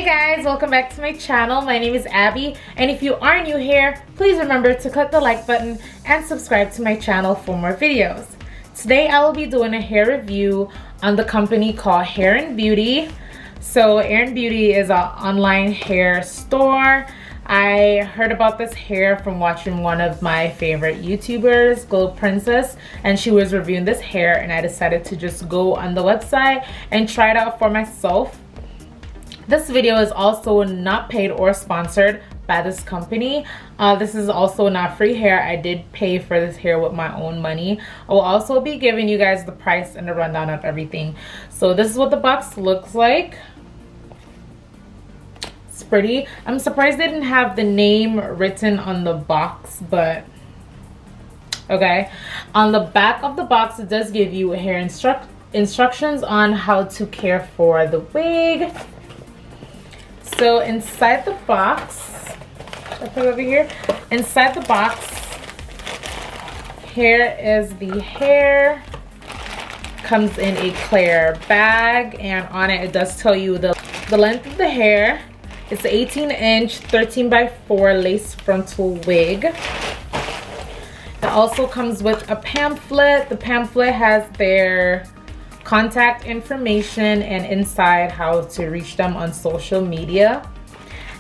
guys, welcome back to my channel. My name is Abby, and if you are new here, please remember to click the like button and subscribe to my channel for more videos. Today I will be doing a hair review on the company called Hairinbeauty. So Hairinbeauty is an online hair store. I heard about this hair from watching one of my favorite YouTubers, Glow Princess, and she was reviewing this hair, and I decided to just go on the website and try it out for myself. This video is also not paid or sponsored by this company. This is also not free hair. I did pay for this hair with my own money. I will also be giving you guys the price and the rundown of everything. So this is what the box looks like. It's pretty. I'm surprised they didn't have the name written on the box, but okay. On the back of the box, it does give you hair instructions on how to care for the wig. So inside the box, I'll put it over here. Inside the box, here is the hair. Comes in a clear bag, and on it, it does tell you the length of the hair. It's an 18-inch, 13x4 lace frontal wig. It also comes with a pamphlet. The pamphlet has their contact information and inside how to reach them on social media.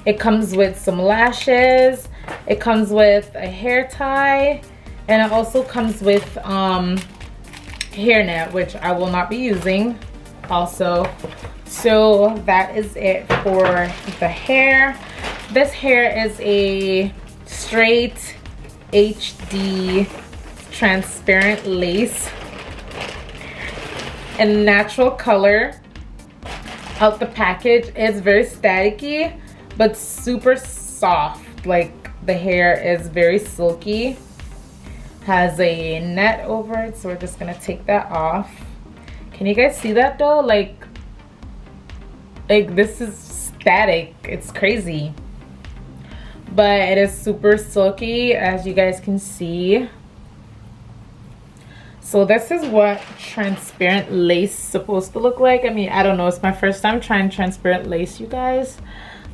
It comes with some lashes. It comes with a hair tie, and it also comes with hairnet, which I will not be using also. So that is it for the hair. This hair is a straight HD transparent lace in natural color. Out the package, it's very staticky but super soft. Like, the hair is very silky. Has a net over it, so we're just gonna take that off. Can you guys see that though? Like this is static. It's crazy, but it is super silky, as you guys can see. So this is what transparent lace is supposed to look like. I mean, I don't know, it's my first time trying transparent lace, you guys.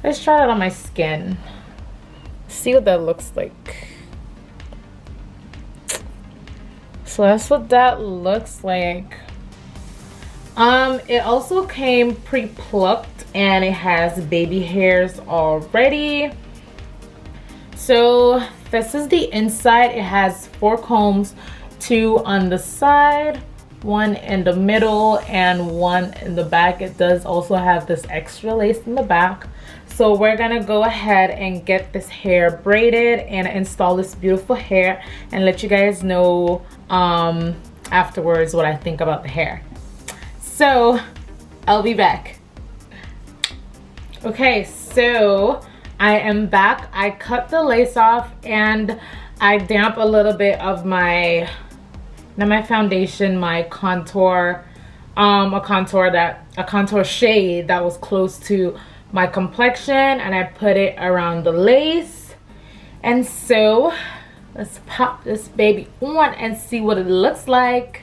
Let's try it on my skin. See what that looks like. So that's what that looks like. It also came pre-plucked, and it has baby hairs already. So this is the inside. It has 4 combs, 2 on the side, 1 in the middle, and 1 in the back. It does also have this extra lace in the back. So we're gonna go ahead and get this hair braided and install this beautiful hair and let you guys know afterwards what I think about the hair. So I'll be back. Okay, so I am back. I cut the lace off and I damp a little bit of my, not my foundation, my contour, a contour shade that was close to my complexion, and I put it around the lace. And so let's pop this baby on and see what it looks like.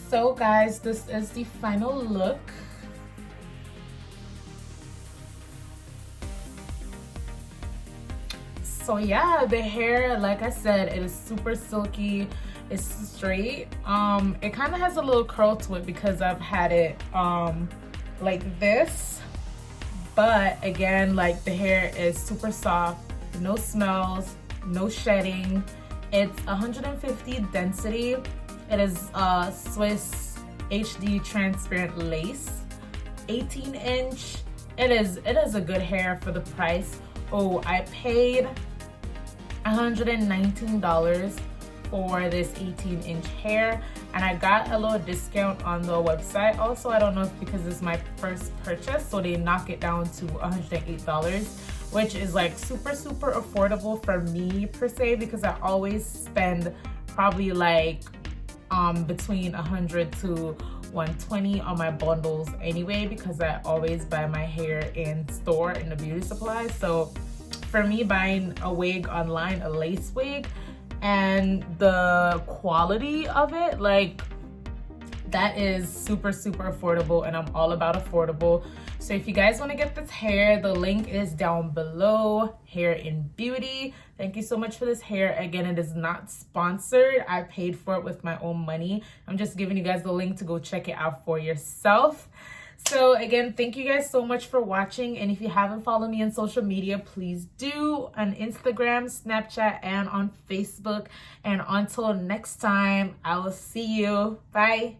So guys, this is the final look. So yeah, the hair, like I said, it is super silky. It's straight. It kind of has a little curl to it because I've had it like this. But again, like the hair is super soft, no smells, no shedding. It's 150 density. It is Swiss HD transparent lace, 18-inch. It is a good hair for the price. Oh, I paid $119 for this 18-inch hair, and I got a little discount on the website. Also, I don't know if because it's my first purchase, so they knock it down to $108, which is like super affordable for me per se, because I always spend probably like between 100 to 120 on my bundles anyway, because I always buy my hair in store in the beauty supply. So for me, buying a wig online, a lace wig, and the quality of it, like, that is super affordable, and I'm all about affordable. So if you guys want to get this hair, the link is down below. Hairinbeauty. Thank you so much for this hair. Again, it is not sponsored. I paid for it with my own money. I'm just giving you guys the link to go check it out for yourself. So again, thank you guys so much for watching, and if you haven't followed me on social media, please do, on Instagram, Snapchat, and on Facebook. And until next time, I will see you. Bye.